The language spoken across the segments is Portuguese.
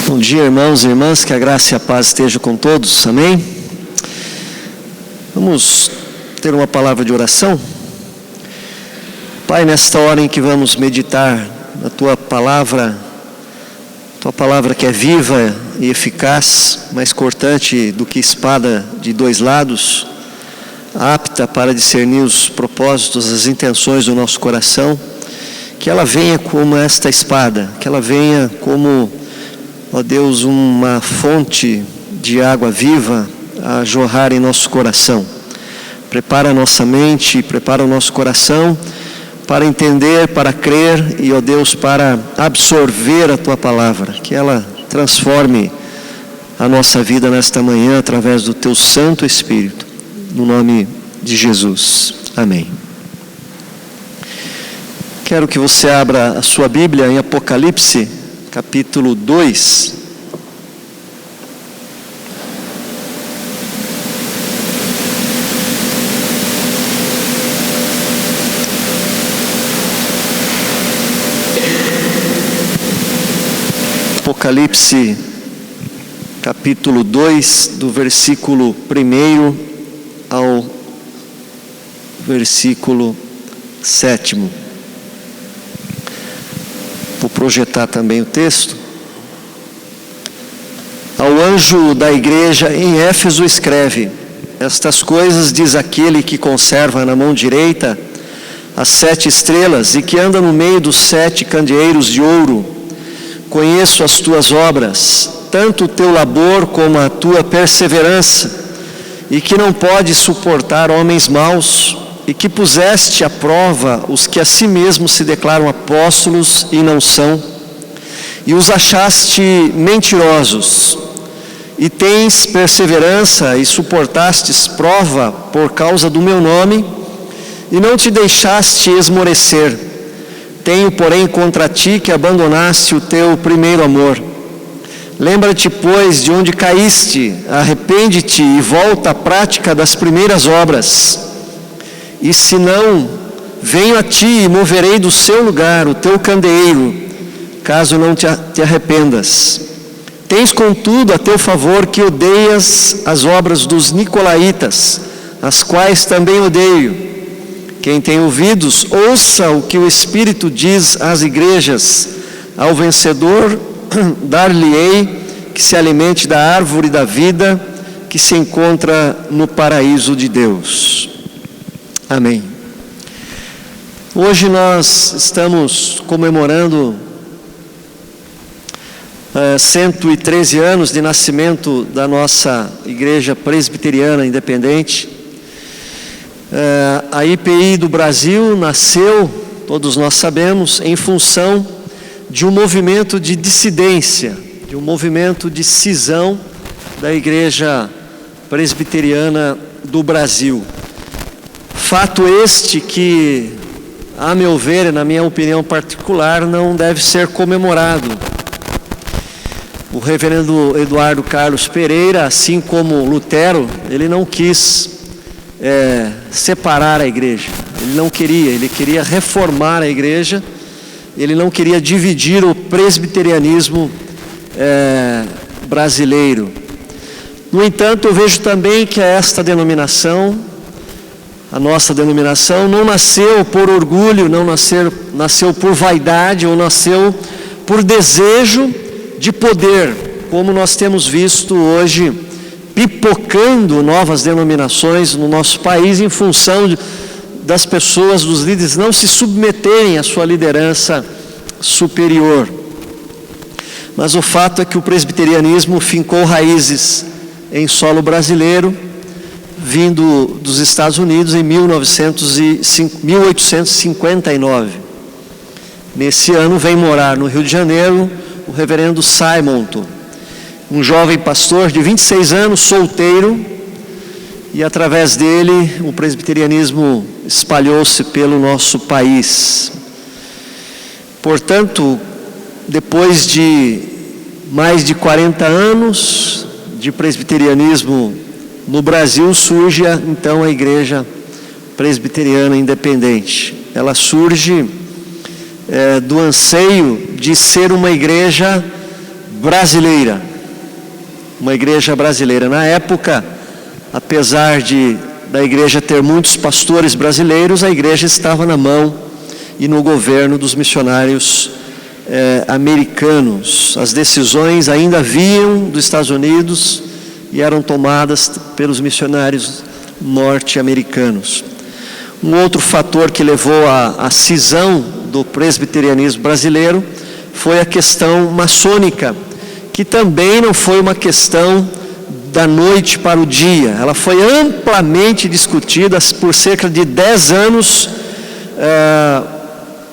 Bom dia, irmãos e irmãs, que a graça e a paz estejam com todos, amém? Vamos ter uma palavra de oração. Pai, nesta hora em que vamos meditar na Tua palavra que é viva e eficaz, mais cortante do que espada de dois lados, apta para discernir os propósitos, as intenções do nosso coração, que ela venha como esta espada, que ela venha como, ó Deus, uma fonte de água viva a jorrar em nosso coração. Prepara a nossa mente, prepara o nosso coração para entender, para crer e, ó Deus, para absorver a Tua palavra, que ela transforme a nossa vida nesta manhã através do Teu Santo Espírito, no nome de Jesus. Amém. Quero que você abra a sua Bíblia em Apocalipse, capítulo 2. Apocalipse, capítulo 2, do versículo 1 ao versículo 7. Vou projetar também o texto. Ao anjo da igreja em Éfeso escreve: estas coisas diz aquele que conserva na mão direita as 7 estrelas e que anda no meio dos 7 candeeiros de ouro. Conheço as tuas obras, tanto o teu labor como a tua perseverança, e que não podes suportar homens maus, e que puseste à prova os que a si mesmos se declaram apóstolos e não são, e os achaste mentirosos, e tens perseverança e suportastes prova por causa do meu nome, e não te deixaste esmorecer. Tenho, porém, contra ti que abandonaste o teu primeiro amor. Lembra-te, pois, de onde caíste, arrepende-te e volta à prática das primeiras obras. E se não, venho a ti e moverei do seu lugar o teu candeeiro, caso não te arrependas. Tens, contudo, a teu favor que odeias as obras dos nicolaítas, as quais também odeio. Quem tem ouvidos, ouça o que o Espírito diz às igrejas. Ao vencedor, dar-lhe-ei que se alimente da árvore da vida, que se encontra no paraíso de Deus. Amém. Hoje nós estamos comemorando 113 anos de nascimento da nossa Igreja Presbiteriana Independente. A IPI do Brasil nasceu, todos nós sabemos, em função de um movimento de dissidência, de um movimento de cisão da Igreja Presbiteriana do Brasil. Fato este que, a meu ver e na minha opinião particular, não deve ser comemorado. O reverendo Eduardo Carlos Pereira, assim como Lutero, ele não quis separar a igreja. Ele queria reformar a igreja, ele não queria dividir o presbiterianismo brasileiro. No entanto, eu vejo também que esta denominação, a nossa denominação, não nasceu por orgulho, não nasceu por vaidade, ou nasceu por desejo de poder, como nós temos visto hoje, pipocando novas denominações no nosso país, em função das pessoas, dos líderes, não se submeterem à sua liderança superior. Mas o fato é que o presbiterianismo fincou raízes em solo brasileiro, vindo dos Estados Unidos em 1859. Nesse ano vem morar no Rio de Janeiro o reverendo Simonton, um jovem pastor de 26 anos, solteiro, e através dele o presbiterianismo espalhou-se pelo nosso país. Portanto, depois de mais de 40 anos de presbiterianismo no Brasil, surge então a Igreja Presbiteriana Independente. Ela surge do anseio de ser uma igreja brasileira. Uma igreja brasileira. Na época, apesar da igreja ter muitos pastores brasileiros, a igreja estava na mão e no governo dos missionários americanos. As decisões ainda vinham dos Estados Unidos e eram tomadas pelos missionários norte-americanos. Um outro fator que levou à cisão do presbiterianismo brasileiro foi a questão maçônica, que também não foi uma questão da noite para o dia. Ela foi amplamente discutida por cerca de 10 anos.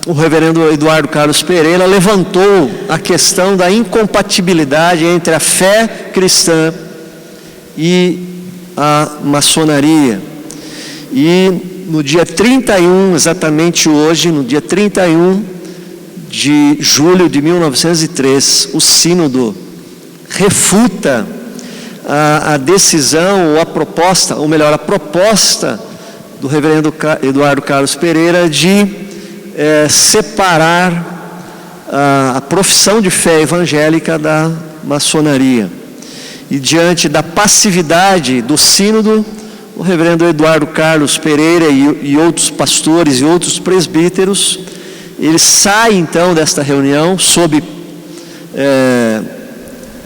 O reverendo Eduardo Carlos Pereira levantou a questão da incompatibilidade entre a fé cristã e a maçonaria. E no dia 31, exatamente hoje, no dia 31 de julho de 1903, o sínodo refuta a decisão ou a proposta, ou melhor, a proposta do reverendo Eduardo Carlos Pereira de separar a profissão de fé evangélica da maçonaria. E diante da passividade do sínodo, o reverendo Eduardo Carlos Pereira e outros pastores e outros presbíteros, ele sai então desta reunião sob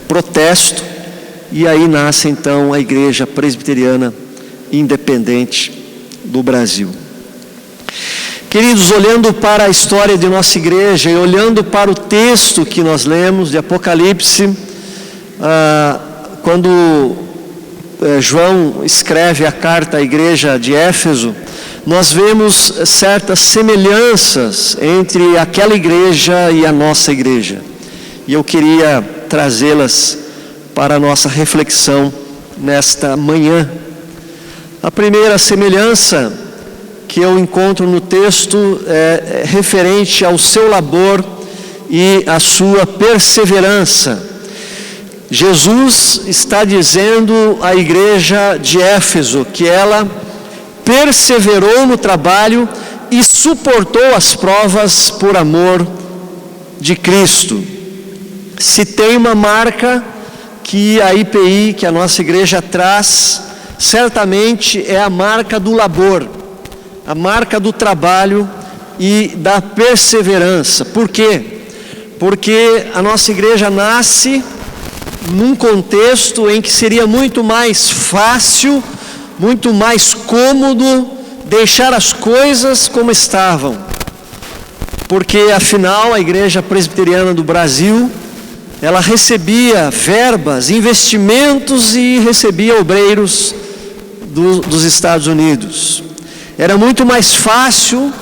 protesto, e aí nasce então a Igreja Presbiteriana Independente do Brasil. Queridos, olhando para a história de nossa igreja e olhando para o texto que nós lemos de Apocalipse, quando João escreve a carta à igreja de Éfeso, nós vemos certas semelhanças entre aquela igreja e a nossa igreja. E eu queria trazê-las para a nossa reflexão nesta manhã. A primeira semelhança que eu encontro no texto é referente ao seu labor e à sua perseverança. Jesus está dizendo à igreja de Éfeso que ela perseverou no trabalho e suportou as provas por amor de Cristo. Se tem uma marca que a IPI, que a nossa igreja traz, certamente é a marca do labor, a marca do trabalho e da perseverança. Por quê? Porque a nossa igreja nasce num contexto em que seria muito mais fácil, muito mais cômodo deixar as coisas como estavam, porque afinal a Igreja Presbiteriana do Brasil, ela recebia verbas, investimentos e recebia obreiros dos Estados Unidos. Era muito mais fácil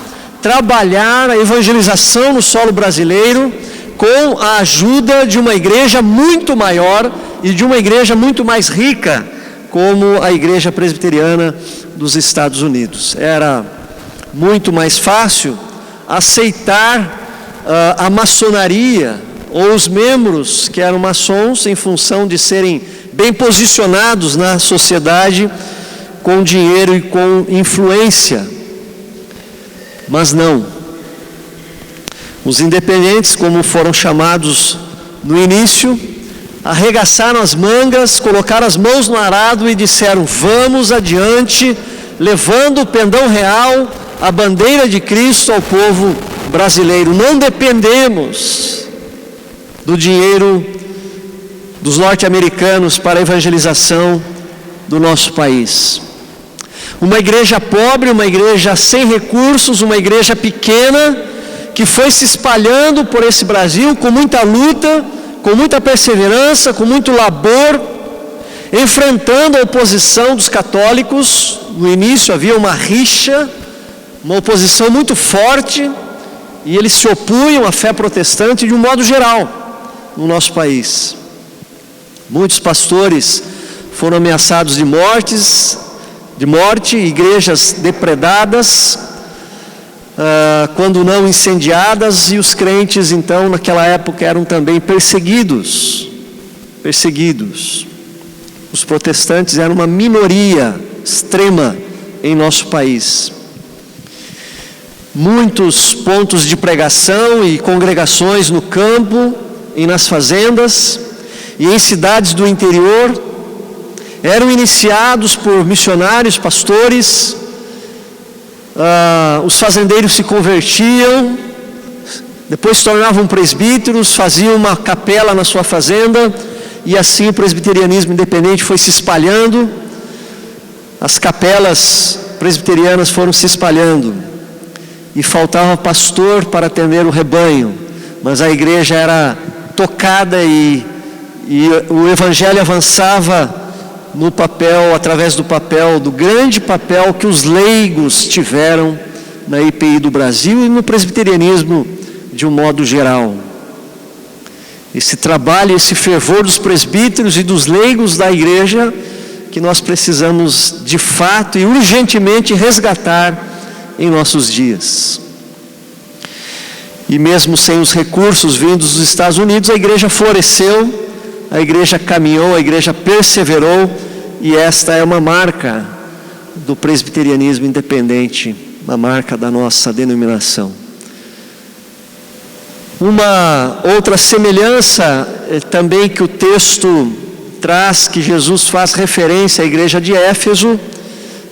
trabalhar a evangelização no solo brasileiro com a ajuda de uma igreja muito maior e de uma igreja muito mais rica, como a Igreja Presbiteriana dos Estados Unidos. Era muito mais fácil aceitar a maçonaria ou os membros que eram maçons em função de serem bem posicionados na sociedade, com dinheiro e com influência. Mas não. Os independentes, como foram chamados no início, arregaçaram as mangas, colocaram as mãos no arado e disseram: vamos adiante, levando o pendão real, a bandeira de Cristo ao povo brasileiro. Não dependemos do dinheiro dos norte-americanos para a evangelização do nosso país. Uma igreja pobre, uma igreja sem recursos, uma igreja pequena, que foi se espalhando por esse Brasil com muita luta, com muita perseverança, com muito labor, enfrentando a oposição dos católicos. No início havia uma rixa, uma oposição muito forte, e eles se opunham à fé protestante de um modo geral no nosso país. Muitos pastores foram ameaçados de morte, igrejas depredadas, quando não incendiadas, e os crentes então naquela época eram também perseguidos. Os protestantes eram uma minoria extrema em nosso país. Muitos pontos de pregação e congregações no campo e nas fazendas, e em cidades do interior, eram iniciados por missionários, pastores, os fazendeiros se convertiam, depois se tornavam presbíteros, faziam uma capela na sua fazenda, e assim o presbiterianismo independente foi se espalhando, as capelas presbiterianas foram se espalhando, e faltava pastor para atender o rebanho, mas a igreja era tocada e o evangelho avançava no papel, através do grande papel que os leigos tiveram na IPI do Brasil e no presbiterianismo de um modo geral. Esse trabalho, esse fervor dos presbíteros e dos leigos da igreja, que nós precisamos de fato e urgentemente resgatar em nossos dias. E mesmo sem os recursos vindos dos Estados Unidos, a igreja floresceu, a igreja caminhou, a igreja perseverou, e esta é uma marca do presbiterianismo independente, uma marca da nossa denominação. Uma outra semelhança também que o texto traz, que Jesus faz referência à igreja de Éfeso,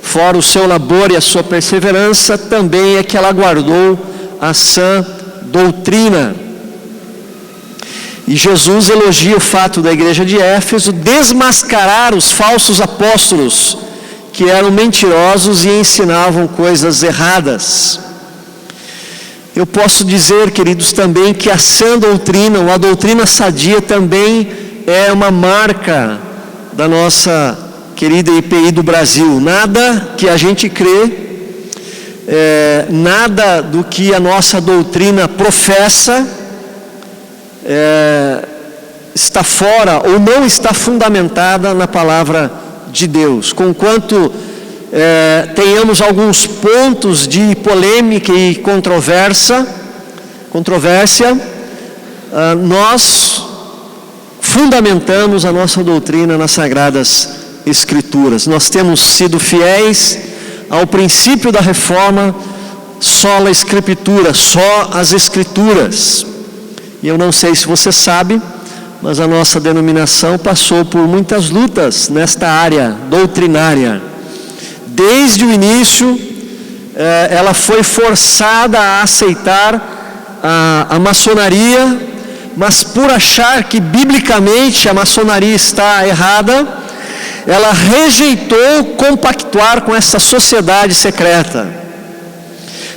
fora o seu labor e a sua perseverança, também é que ela guardou a sã doutrina. E Jesus elogia o fato da igreja de Éfeso desmascarar os falsos apóstolos, que eram mentirosos e ensinavam coisas erradas. Eu posso dizer, queridos, também que a sã doutrina, ou a doutrina sadia, também é uma marca da nossa querida IPI do Brasil. Nada que a gente crê, nada do que a nossa doutrina professa, está fora ou não está fundamentada na palavra de Deus. Conquanto tenhamos alguns pontos de polêmica e controvérsia, nós fundamentamos a nossa doutrina nas Sagradas Escrituras. Nós temos sido fiéis ao princípio da reforma, sola Escritura, só as Escrituras. E eu não sei se você sabe, mas a nossa denominação passou por muitas lutas nesta área doutrinária. Desde o início, ela foi forçada a aceitar a maçonaria, mas por achar que biblicamente a maçonaria está errada, ela rejeitou compactuar com essa sociedade secreta.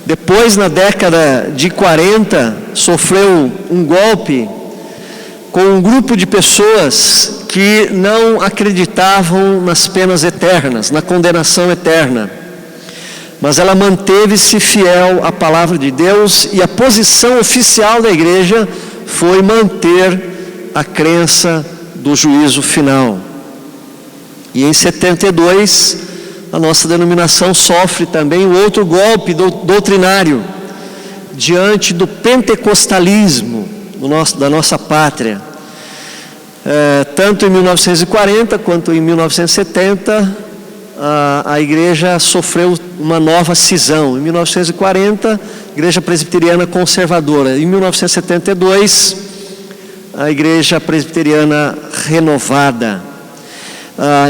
Depois, na década de 40, sofreu um golpe com um grupo de pessoas que não acreditavam nas penas eternas, na condenação eterna. Mas ela manteve-se fiel à palavra de Deus, e a posição oficial da igreja foi manter a crença do juízo final. E em 72, a nossa denominação sofre também um outro golpe doutrinário diante do pentecostalismo da nossa pátria. Tanto em 1940 quanto em 1970, a igreja sofreu uma nova cisão. Em 1940, Igreja Presbiteriana Conservadora. Em 1972, a Igreja Presbiteriana Renovada.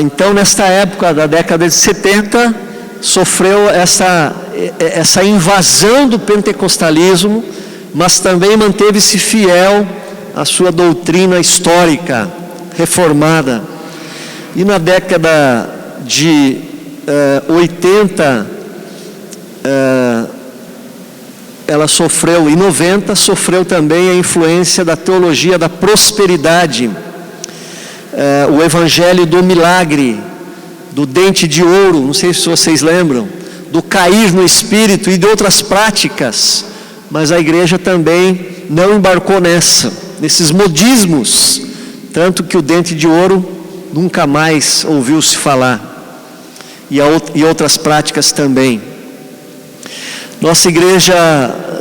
Então, nesta época da década de 70, sofreu essa invasão do pentecostalismo, mas também manteve-se fiel à sua doutrina histórica, reformada. E na década de 80, ela sofreu, em 90, sofreu também a influência da teologia da prosperidade, o evangelho do milagre, do dente de ouro, não sei se vocês lembram, do cair no espírito e de outras práticas, mas a igreja também não embarcou nesses modismos, tanto que o dente de ouro nunca mais ouviu-se falar, e outras práticas também. Nossa igreja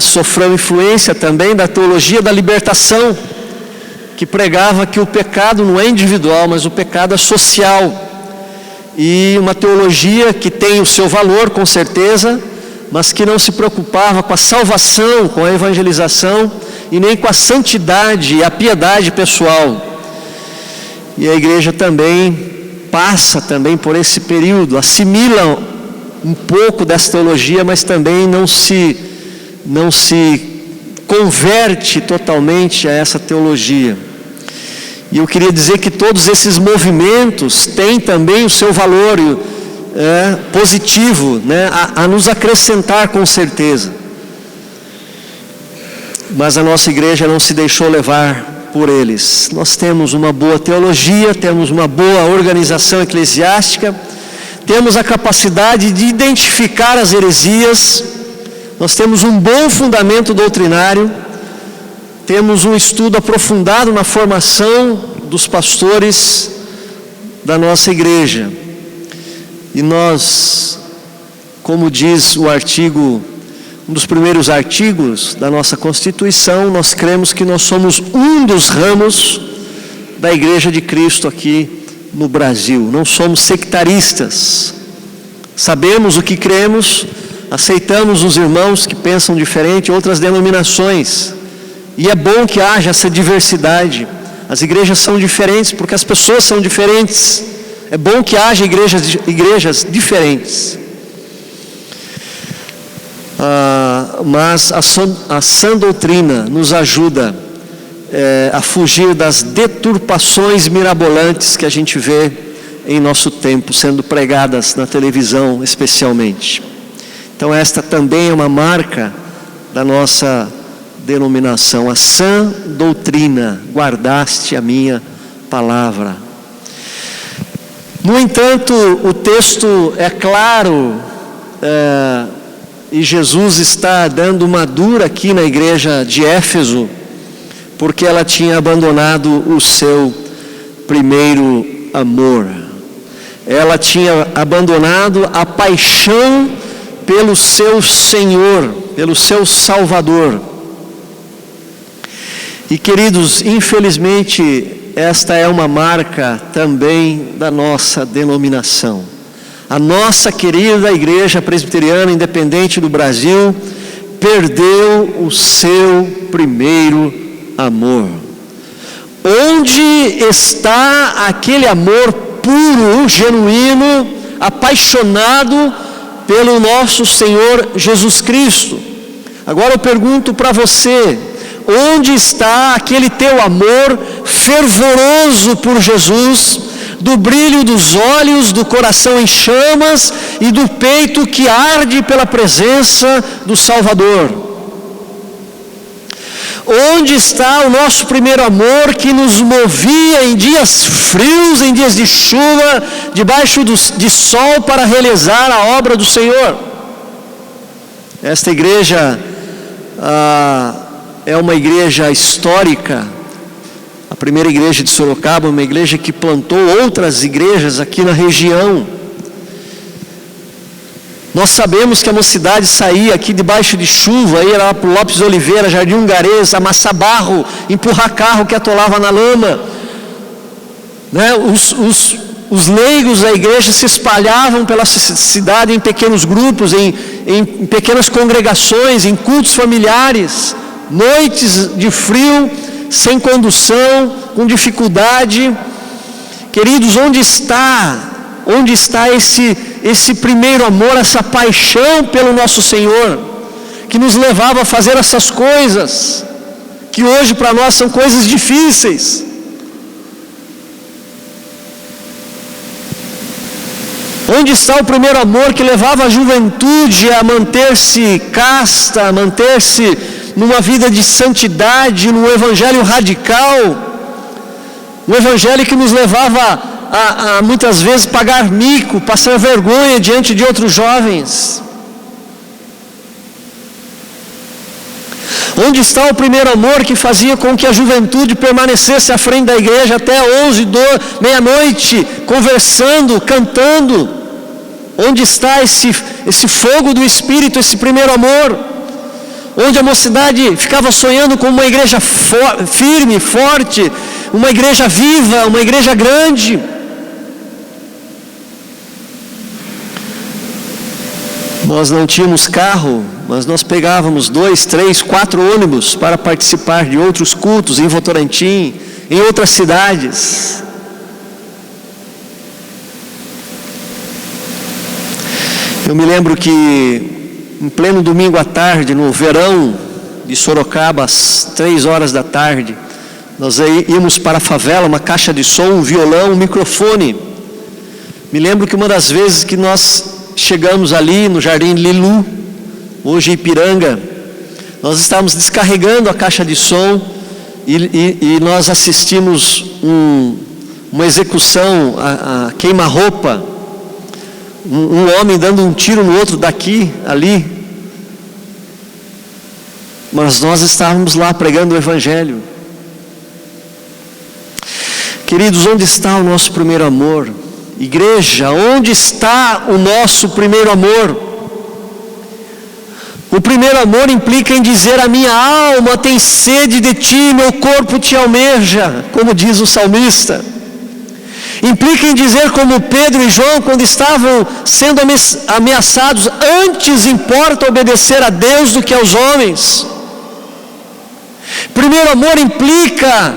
sofreu influência também da teologia da libertação, que pregava que o pecado não é individual, mas o pecado é social. E uma teologia que tem o seu valor, com certeza, mas que não se preocupava com a salvação, com a evangelização, e nem com a santidade e a piedade pessoal. E a igreja também passa também por esse período, assimila um pouco dessa teologia, mas também não se converte totalmente a essa teologia. E eu queria dizer que todos esses movimentos têm também o seu valor positivo, né, a nos acrescentar com certeza. Mas a nossa igreja não se deixou levar por eles. Nós temos uma boa teologia, temos uma boa organização eclesiástica, temos a capacidade de identificar as heresias, nós temos um bom fundamento doutrinário, temos um estudo aprofundado na formação dos pastores da nossa igreja. E nós, como diz o artigo, um dos primeiros artigos da nossa Constituição, nós cremos que nós somos um dos ramos da Igreja de Cristo aqui no Brasil. Não somos sectaristas. Sabemos o que cremos, aceitamos os irmãos que pensam diferente, outras denominações. E é bom que haja essa diversidade. As igrejas são diferentes porque as pessoas são diferentes. É bom que haja igrejas diferentes. Mas a sã doutrina nos ajuda a fugir das deturpações mirabolantes que a gente vê em nosso tempo, sendo pregadas na televisão especialmente. Então esta também é uma marca da nossa denominação, a sã doutrina, guardaste a minha palavra. No entanto, o texto é claro, e Jesus está dando uma dura aqui na igreja de Éfeso, porque ela tinha abandonado o seu primeiro amor. Ela tinha abandonado a paixão pelo seu Senhor, pelo seu Salvador. E queridos, infelizmente, esta é uma marca também da nossa denominação. A nossa querida Igreja Presbiteriana Independente do Brasil perdeu o seu primeiro amor. Onde está aquele amor puro, genuíno, apaixonado pelo nosso Senhor Jesus Cristo? Agora eu pergunto para você, onde está aquele teu amor fervoroso por Jesus, do brilho dos olhos, do coração em chamas e do peito que arde pela presença do Salvador? Onde está o nosso primeiro amor que nos movia em dias frios, em dias de chuva, debaixo de sol para realizar a obra do Senhor? Esta igreja é uma igreja histórica. A primeira igreja de Sorocaba, uma igreja que plantou outras igrejas aqui na região. Nós sabemos que a mocidade saía aqui debaixo de chuva, ia lá para o Lopes Oliveira, Jardim Hungarês, amassar barro, empurrar carro que atolava na lama. Né? Os leigos da igreja se espalhavam pela cidade em pequenos grupos, em pequenas congregações, em cultos familiares, noites de frio, sem condução, com dificuldade. Queridos, onde está esse primeiro amor, essa paixão pelo nosso Senhor, que nos levava a fazer essas coisas, que hoje para nós são coisas difíceis? Onde está o primeiro amor que levava a juventude a manter-se casta, a manter-se numa vida de santidade, num evangelho radical, um evangelho que nos levava a muitas vezes pagar mico, passar vergonha diante de outros jovens? Onde está o primeiro amor que fazia com que a juventude permanecesse à frente da igreja até 11, meia-noite, conversando, cantando? Onde está esse fogo do Espírito, esse primeiro amor? Onde a mocidade ficava sonhando com uma igreja firme, forte, uma igreja viva, uma igreja grande. Nós não tínhamos carro, mas nós pegávamos 2, 3, 4 ônibus para participar de outros cultos em Votorantim, em outras cidades. Eu me lembro que em pleno domingo à tarde, no verão de Sorocaba, às 3 horas da tarde, nós íamos para a favela, uma caixa de som, um violão, um microfone. Me lembro que uma das vezes que nós chegamos ali no Jardim Lilu, hoje Ipiranga, nós estávamos descarregando a caixa de som e nós assistimos uma execução, a queima-roupa, um homem dando um tiro no outro daqui, ali. Mas nós estávamos lá pregando o Evangelho. Queridos, onde está o nosso primeiro amor? Igreja, onde está o nosso primeiro amor? O primeiro amor implica em dizer: a minha alma tem sede de ti, meu corpo te almeja, como diz o salmista. Implica em dizer, como Pedro e João, quando estavam sendo ameaçados: antes importa obedecer a Deus do que aos homens. Primeiro amor implica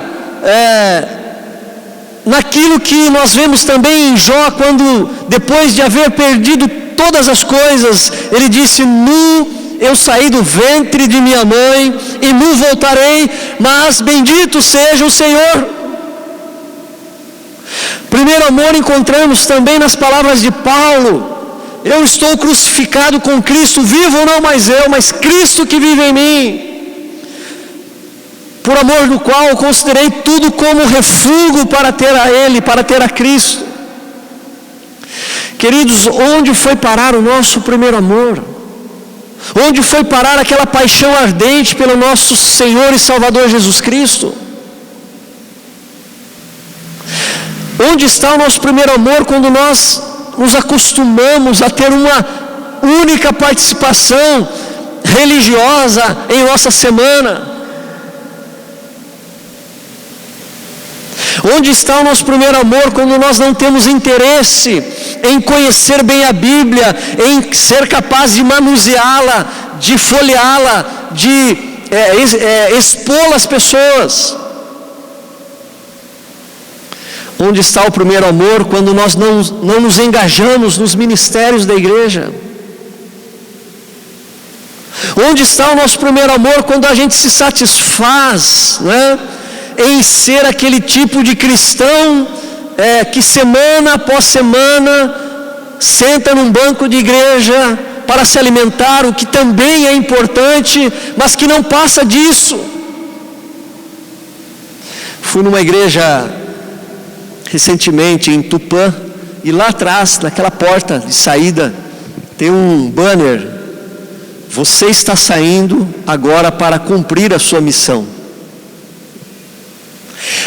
naquilo que nós vemos também em Jó, quando depois de haver perdido todas as coisas, ele disse: nu eu saí do ventre de minha mãe e nu voltarei, mas bendito seja o Senhor. Primeiro amor encontramos também nas palavras de Paulo: eu estou crucificado com Cristo, vivo não mais eu, mas Cristo que vive em mim, por amor do qual eu considerei tudo como refúgio para ter a Ele, para ter a Cristo. Queridos, onde foi parar o nosso primeiro amor? Onde foi parar aquela paixão ardente pelo nosso Senhor e Salvador Jesus Cristo? Onde está o nosso primeiro amor quando nós nos acostumamos a ter uma única participação religiosa em nossa semana? Onde está o nosso primeiro amor quando nós não temos interesse em conhecer bem a Bíblia, em ser capaz de manuseá-la, de folheá-la, de expô-la às pessoas? Onde está o primeiro amor quando nós não nos engajamos nos ministérios da igreja? Onde está o nosso primeiro amor quando a gente se satisfaz, né, em ser aquele tipo de cristão que semana após semana senta num banco de igreja para se alimentar, o que também é importante, mas que não passa disso? Fui numa igreja recentemente em Tupã, e lá atrás, naquela porta de saída, tem um banner: você está saindo agora para cumprir a sua missão.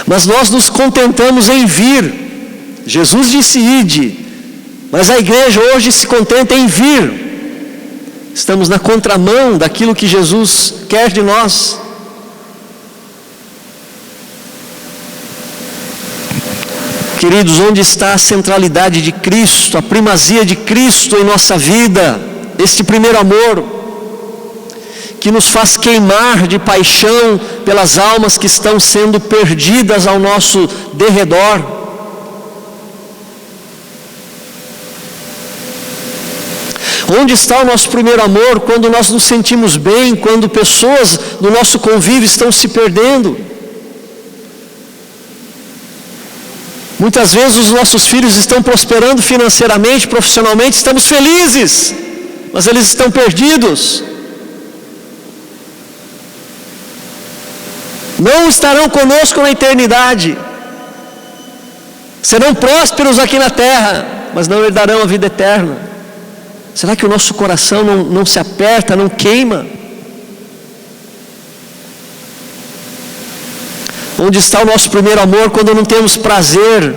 Mas nós nos contentamos em vir. Jesus disse: ide, mas a igreja hoje se contenta em vir. Estamos na contramão daquilo que Jesus quer de nós. Queridos, onde está a centralidade de Cristo, a primazia de Cristo em nossa vida? Este primeiro amor que nos faz queimar de paixão pelas almas que estão sendo perdidas ao nosso derredor. Onde está o nosso primeiro amor quando nós nos sentimos bem, quando pessoas do nosso convívio estão se perdendo? Muitas vezes os nossos filhos estão prosperando financeiramente, profissionalmente, estamos felizes, mas eles estão perdidos. Não estarão conosco na eternidade. Serão prósperos aqui na terra, mas não herdarão a vida eterna. Será que o nosso coração não se aperta, não queima? Onde está o nosso primeiro amor quando não temos prazer?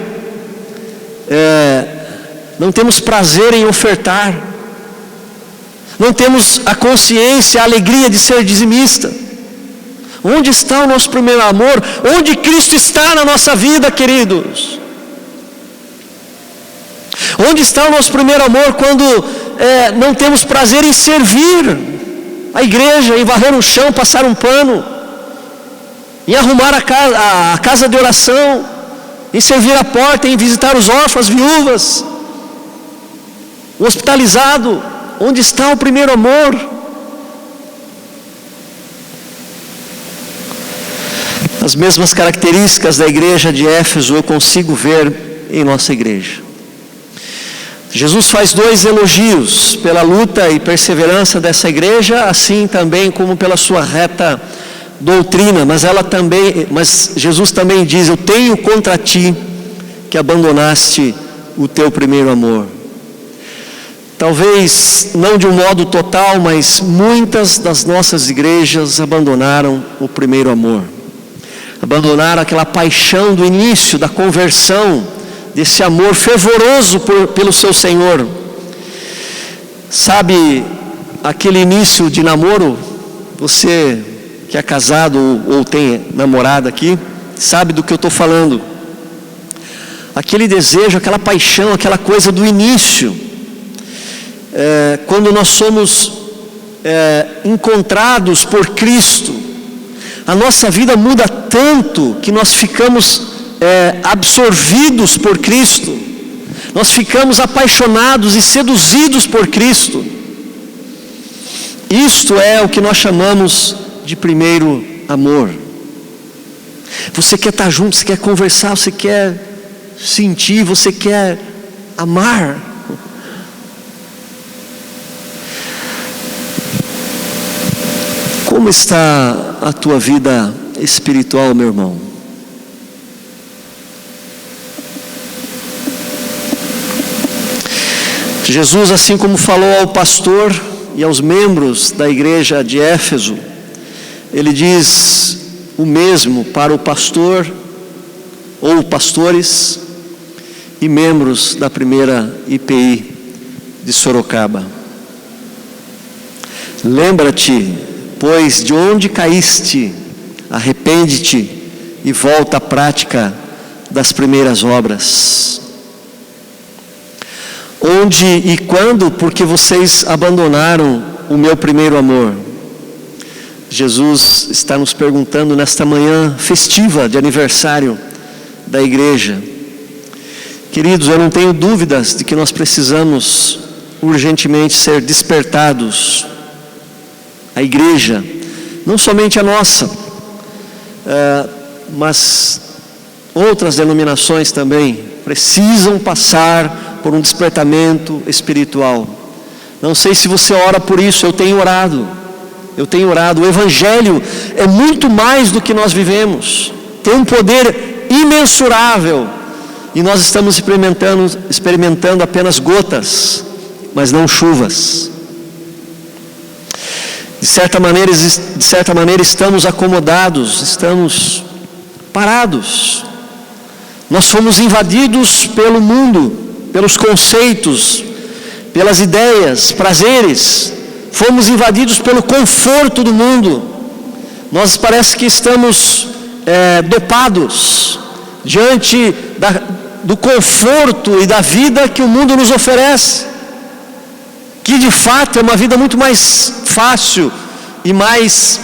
Não temos prazer em ofertar. Não temos a consciência, a alegria de ser dizimista. Onde está o nosso primeiro amor? Onde Cristo está na nossa vida, queridos? Onde está o nosso primeiro amor quando não temos prazer em servir a igreja, em varrer um chão, passar um pano, em arrumar a casa de oração, em servir a porta, em visitar os órfãos, viúvas, o hospitalizado? Onde está o primeiro amor? As mesmas características da igreja de Éfeso eu consigo ver em nossa igreja. Jesus faz 2 elogios pela luta e perseverança dessa igreja, assim também como pela sua reta doutrina, mas Jesus também diz: eu tenho contra ti que abandonaste o teu primeiro amor. Talvez não de um modo total, mas muitas das nossas igrejas abandonaram o primeiro amor. Abandonaram aquela paixão do início, da conversão, desse amor fervoroso pelo seu Senhor. Sabe, aquele início de namoro, você que é casado ou tem namorada aqui, sabe do que eu estou falando. Aquele desejo, aquela paixão, aquela coisa do início. Quando nós somos encontrados por Cristo, a nossa vida muda tanto que nós ficamos absorvidos por Cristo, nós ficamos apaixonados e seduzidos por Cristo. Isto é o que nós chamamos de primeiro amor. Você quer estar junto, você quer conversar, você quer sentir, você quer amar. Como está a tua vida espiritual, meu irmão? Jesus, assim como falou ao pastor e aos membros da igreja de Éfeso, ele diz o mesmo para o pastor ou pastores e membros da primeira IPI de Sorocaba. Lembra-te, pois, de onde caíste, arrepende-te e volta à prática das primeiras obras. Onde e quando? Porque vocês abandonaram o meu primeiro amor. Jesus está nos perguntando nesta manhã festiva de aniversário da igreja. Queridos, eu não tenho dúvidas de que nós precisamos urgentemente ser despertados. A igreja, não somente a nossa, mas outras denominações também precisam passar por um despertamento espiritual. Não sei se você ora por isso, eu tenho orado. O Evangelho é muito mais do que nós vivemos, tem um poder imensurável, e nós estamos experimentando apenas gotas, mas não chuvas. De certa maneira estamos acomodados, estamos parados. Nós fomos invadidos pelo mundo, pelos conceitos, pelas ideias, prazeres. Fomos invadidos pelo conforto do mundo. Nós parece que estamos dopados diante do conforto e da vida que o mundo nos oferece, que de fato é uma vida muito mais fácil e mais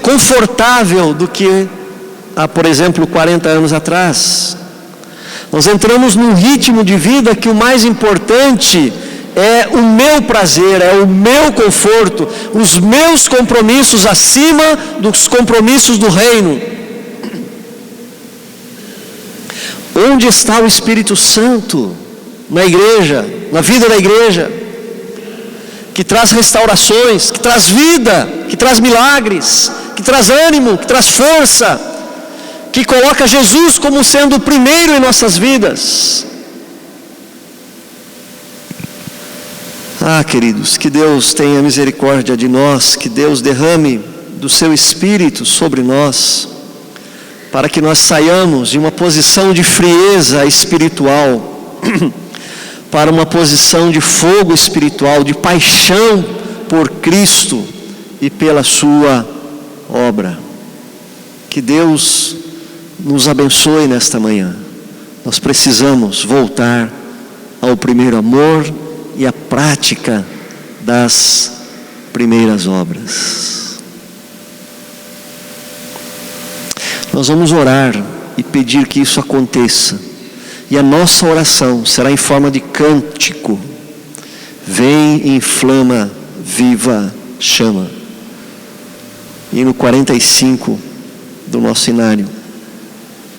confortável do que há, por exemplo, 40 anos atrás. Nós entramos num ritmo de vida que o mais importante é o meu prazer, é o meu conforto, os meus compromissos acima dos compromissos do reino. Onde está o Espírito Santo? Na igreja, na vida da igreja, que traz restaurações, que traz vida, que traz milagres, que traz ânimo, que traz força, que coloca Jesus como sendo o primeiro em nossas vidas. Queridos, que Deus tenha misericórdia de nós, que Deus derrame do seu Espírito sobre nós, para que nós saiamos de uma posição de frieza espiritual para uma posição de fogo espiritual, de paixão por Cristo e pela sua obra. Que Deus nos abençoe nesta manhã. Nós precisamos voltar ao primeiro amor e à prática das primeiras obras. Nós vamos orar e pedir que isso aconteça, E a nossa oração será em forma de cântico. Vem, inflama, viva, chama. Hino 45 do nosso inário.